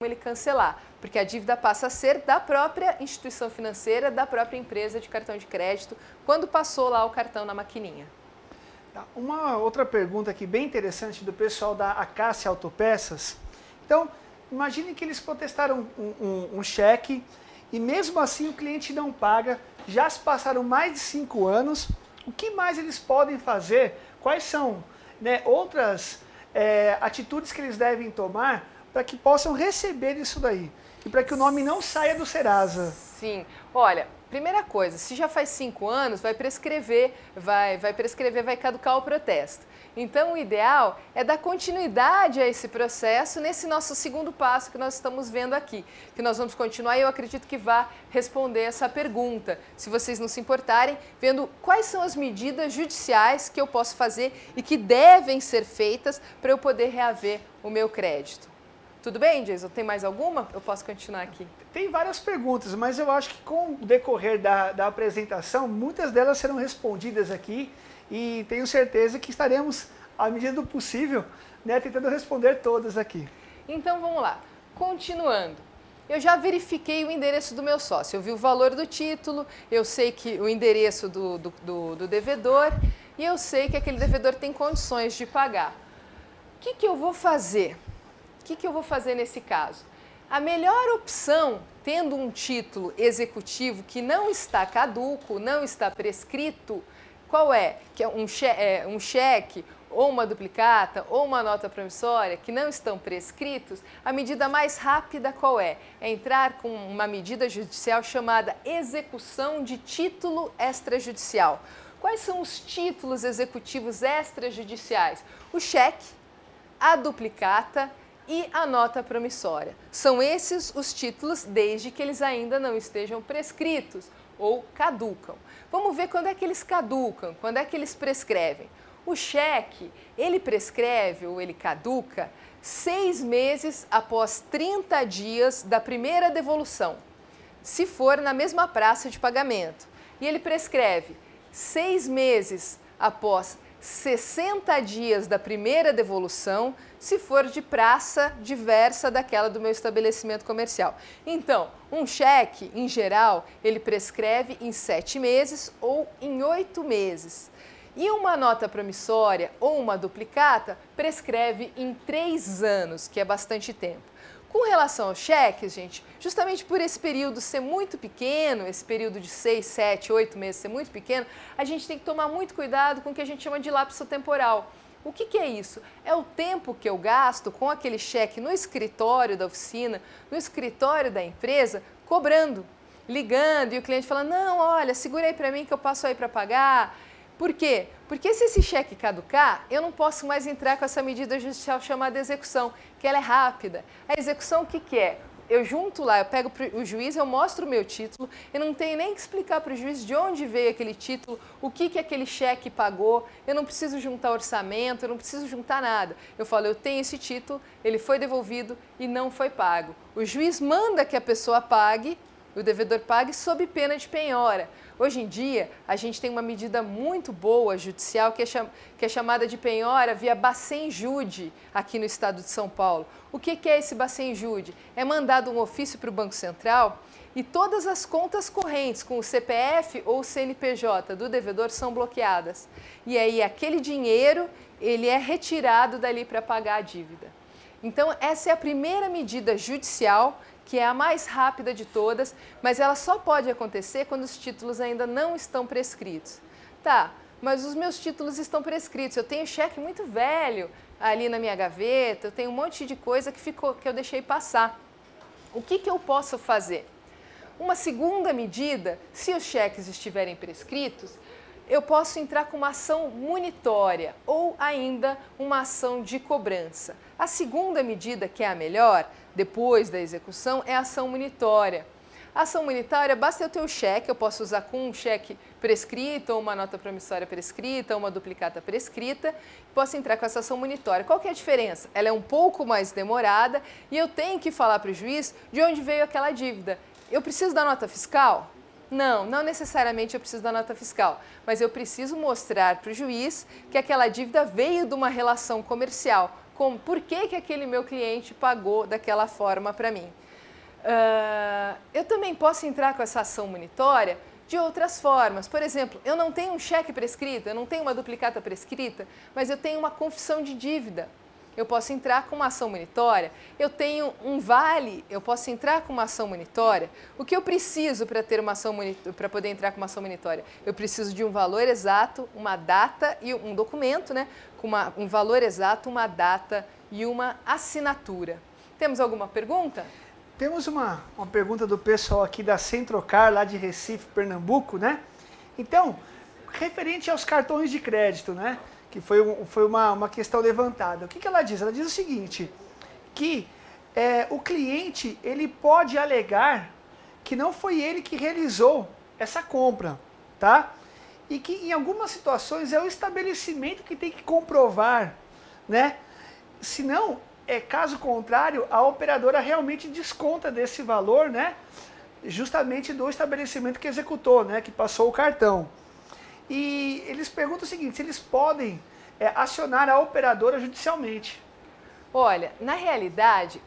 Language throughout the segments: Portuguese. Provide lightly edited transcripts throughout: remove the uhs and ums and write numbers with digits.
ele cancelar, porque a dívida passa a ser da própria instituição financeira, da própria empresa de cartão de crédito, quando passou lá o cartão na maquininha. Uma outra pergunta aqui bem interessante do pessoal da Acácia Autopeças. Então, imagine que eles protestaram um cheque e mesmo assim o cliente não paga, já se passaram mais de 5 anos, o que mais eles podem fazer? Quais são, né, outras atitudes que eles devem tomar para que possam receber isso daí? E para que o nome não saia do Serasa? Sim, olha, primeira coisa, se já faz 5 anos, vai prescrever, vai caducar o protesto. Então, o ideal é dar continuidade a esse processo nesse nosso segundo passo que nós estamos vendo aqui, que nós vamos continuar e eu acredito que vá responder essa pergunta, se vocês não se importarem, vendo quais são as medidas judiciais que eu posso fazer e que devem ser feitas para eu poder reaver o meu crédito. Tudo bem, Jason? Tem mais alguma? Eu posso continuar aqui. Tem várias perguntas, mas eu acho que com o decorrer da apresentação, muitas delas serão respondidas aqui e tenho certeza que estaremos, à medida do possível, né, tentando responder todas aqui. Então vamos lá. Continuando. Eu já verifiquei o endereço do meu sócio, eu vi o valor do título, eu sei que o endereço do devedor e eu sei que aquele devedor tem condições de pagar. O que eu vou fazer? O que eu vou fazer nesse caso? A melhor opção, tendo um título executivo que não está caduco, não está prescrito, qual é? Que é um cheque, ou uma duplicata, ou uma nota promissória, que não estão prescritos, a medida mais rápida qual é? É entrar com uma medida judicial chamada execução de título extrajudicial. Quais são os títulos executivos extrajudiciais? O cheque, a duplicata e a nota promissória. São esses os títulos desde que eles ainda não estejam prescritos ou caducam. Vamos ver quando é que eles caducam, quando é que eles prescrevem. O cheque, ele prescreve ou ele caduca 6 meses após 30 dias da primeira devolução, se for na mesma praça de pagamento. E ele prescreve 6 meses após 60 dias da primeira devolução, se for de praça diversa daquela do meu estabelecimento comercial. Então, um cheque, em geral, ele prescreve em 7 meses ou em 8 meses. E uma nota promissória ou uma duplicata prescreve em 3 anos, que é bastante tempo. Com relação aos cheques, gente, justamente por esse período ser muito pequeno, esse período de 6, 7, 8 meses ser muito pequeno, a gente tem que tomar muito cuidado com o que a gente chama de lapso temporal. O que é isso? É o tempo que eu gasto com aquele cheque no escritório da oficina, no escritório da empresa, cobrando, ligando e o cliente fala, não, olha, segura aí para mim que eu passo aí para pagar. Por quê? Porque se esse cheque caducar, eu não posso mais entrar com essa medida judicial chamada execução, que ela é rápida. A execução o que é? Eu junto lá, eu pego o juiz, eu mostro o meu título, eu não tenho nem que explicar para o juiz de onde veio aquele título, o que aquele cheque pagou, eu não preciso juntar orçamento, eu não preciso juntar nada. Eu falo, eu tenho esse título, ele foi devolvido e não foi pago. O juiz manda que a pessoa pague, o devedor pague sob pena de penhora. Hoje em dia, a gente tem uma medida muito boa judicial que é chamada de penhora via Bacen-Jude aqui no estado de São Paulo. O que é esse Bacen-Jude? É mandado um ofício para o Banco Central e todas as contas correntes com o CPF ou o CNPJ do devedor são bloqueadas. E aí aquele dinheiro ele é retirado dali para pagar a dívida. Então essa é a primeira medida judicial, que é a mais rápida de todas, mas ela só pode acontecer quando os títulos ainda não estão prescritos. Tá, mas os meus títulos estão prescritos, eu tenho cheque muito velho ali na minha gaveta, eu tenho um monte de coisa que eu deixei passar. O que eu posso fazer? Uma segunda medida, se os cheques estiverem prescritos, eu posso entrar com uma ação munitória ou ainda uma ação de cobrança. A segunda medida, que é a melhor, depois da execução, é a ação munitória. A ação munitória, basta eu ter o cheque, eu posso usar com um cheque prescrito, ou uma nota promissória prescrita, ou uma duplicata prescrita, posso entrar com essa ação munitória. Qual que é a diferença? Ela é um pouco mais demorada e eu tenho que falar para o juiz de onde veio aquela dívida. Eu preciso da nota fiscal? Não, não necessariamente eu preciso da nota fiscal, mas eu preciso mostrar para o juiz que aquela dívida veio de uma relação comercial. por que aquele meu cliente pagou daquela forma para mim. Eu também posso entrar com essa ação munitória de outras formas. Por exemplo, eu não tenho um cheque prescrito, eu não tenho uma duplicata prescrita, mas eu tenho uma confissão de dívida. Eu posso entrar com uma ação munitória. Eu tenho um vale, eu posso entrar com uma ação munitória. O que eu preciso para ter uma ação para poder entrar com uma ação munitória? Eu preciso de um valor exato, uma data e um documento, né? Com um valor exato, uma data e uma assinatura. Temos alguma pergunta? Temos uma pergunta do pessoal aqui da Centrocar, lá de Recife, Pernambuco, né? Então, referente aos cartões de crédito, né? Que foi uma questão levantada. O que ela diz? Ela diz o seguinte, que o cliente ele pode alegar que não foi ele que realizou essa compra, tá? E que em algumas situações é o estabelecimento que tem que comprovar, né? Senão, caso contrário, a operadora realmente desconta desse valor, né? Justamente do estabelecimento que executou, né? Que passou o cartão. E eles perguntam o seguinte, se eles podem acionar a operadora judicialmente. Olha, na realidade,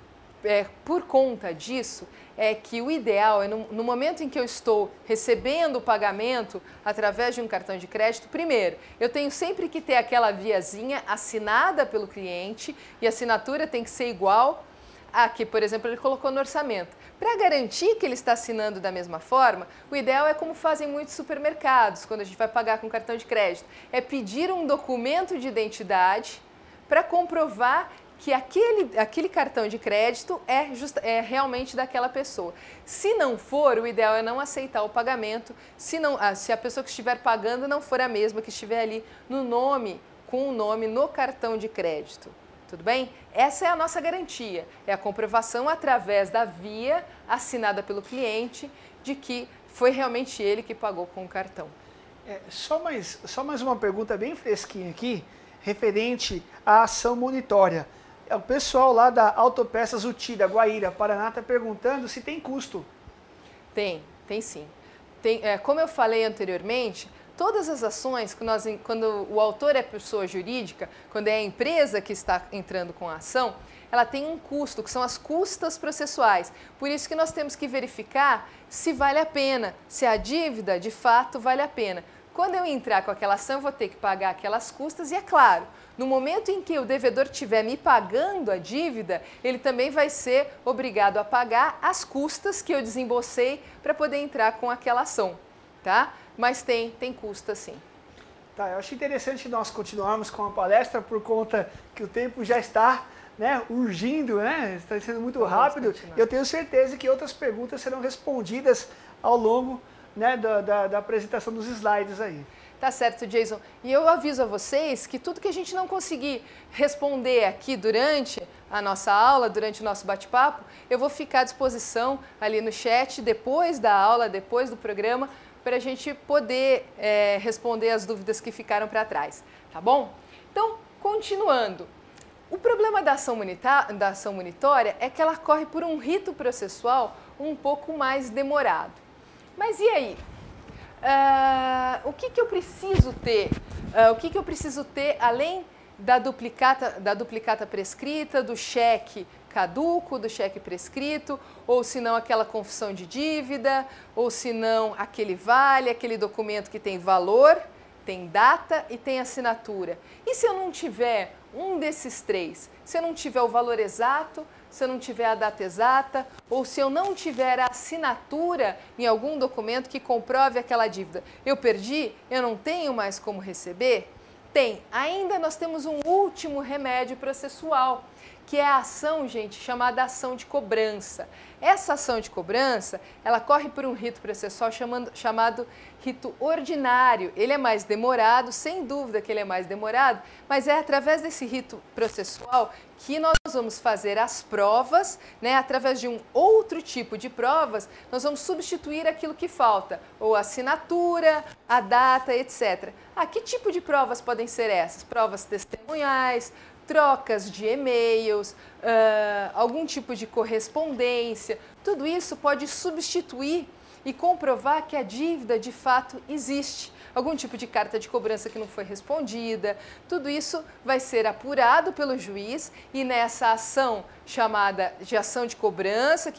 por conta disso, é que o ideal é no momento em que eu estou recebendo o pagamento através de um cartão de crédito, primeiro, eu tenho sempre que ter aquela viazinha assinada pelo cliente e a assinatura tem que ser igual a que, por exemplo, ele colocou no orçamento. Para garantir que ele está assinando da mesma forma, o ideal é como fazem muitos supermercados, quando a gente vai pagar com cartão de crédito, é pedir um documento de identidade para comprovar que aquele cartão de crédito é realmente daquela pessoa. Se não for, o ideal é não aceitar o pagamento, se a pessoa que estiver pagando não for a mesma que estiver ali com o nome no cartão de crédito. Tudo bem? Essa é a nossa garantia, é a comprovação através da via assinada pelo cliente de que foi realmente ele que pagou com o cartão. Só mais uma pergunta bem fresquinha aqui, referente à ação monitória. O pessoal lá da Autopeças Utida, Guaíra, Paraná, está perguntando se tem custo. Tem sim. Como eu falei anteriormente, todas as ações, quando o autor é pessoa jurídica, quando é a empresa que está entrando com a ação, ela tem um custo, que são as custas processuais. Por isso que nós temos que verificar se vale a pena, se a dívida de fato vale a pena. Quando eu entrar com aquela ação, eu vou ter que pagar aquelas custas e, é claro, no momento em que o devedor estiver me pagando a dívida, ele também vai ser obrigado a pagar as custas que eu desembolsei para poder entrar com aquela ação, tá? Mas tem custa sim. Tá, eu acho interessante nós continuarmos com a palestra por conta que o tempo já está, né, urgindo, né? Está sendo muito rápido. Eu tenho certeza que outras perguntas serão respondidas ao longo, né, da apresentação dos slides aí. Tá certo, Jason. E eu aviso a vocês que tudo que a gente não conseguir responder aqui durante a nossa aula, durante o nosso bate-papo, eu vou ficar à disposição ali no chat, depois da aula, depois do programa, para a gente poder responder as dúvidas que ficaram para trás, tá bom? Então, continuando. O problema da ação munitória é que ela corre por um rito processual um pouco mais demorado. Mas e aí? O que eu preciso ter? O que eu preciso ter além da duplicata prescrita, do cheque caduco, do cheque prescrito, ou se não aquela confissão de dívida, ou se não aquele vale, aquele documento que tem valor, tem data e tem assinatura. E se eu não tiver um desses três? Se eu não tiver o valor exato, se eu não tiver a data exata, ou se eu não tiver a assinatura em algum documento que comprove aquela dívida, eu perdi? Eu não tenho mais como receber? Tem. Ainda nós temos um último remédio processual, que é a ação, gente, chamada ação de cobrança. Essa ação de cobrança, ela corre por um rito processual chamado rito ordinário. Ele é mais demorado, sem dúvida que ele é mais demorado, mas é através desse rito processual que nós vamos fazer as provas, né? Através de um outro tipo de provas, nós vamos substituir aquilo que falta, ou a assinatura, a data, etc. Que tipo de provas podem ser essas? Provas testemunhais, trocas de e-mails, algum tipo de correspondência, tudo isso pode substituir e comprovar que a dívida de fato existe. Algum tipo de carta de cobrança que não foi respondida, tudo isso vai ser apurado pelo juiz e nessa ação chamada de ação de cobrança,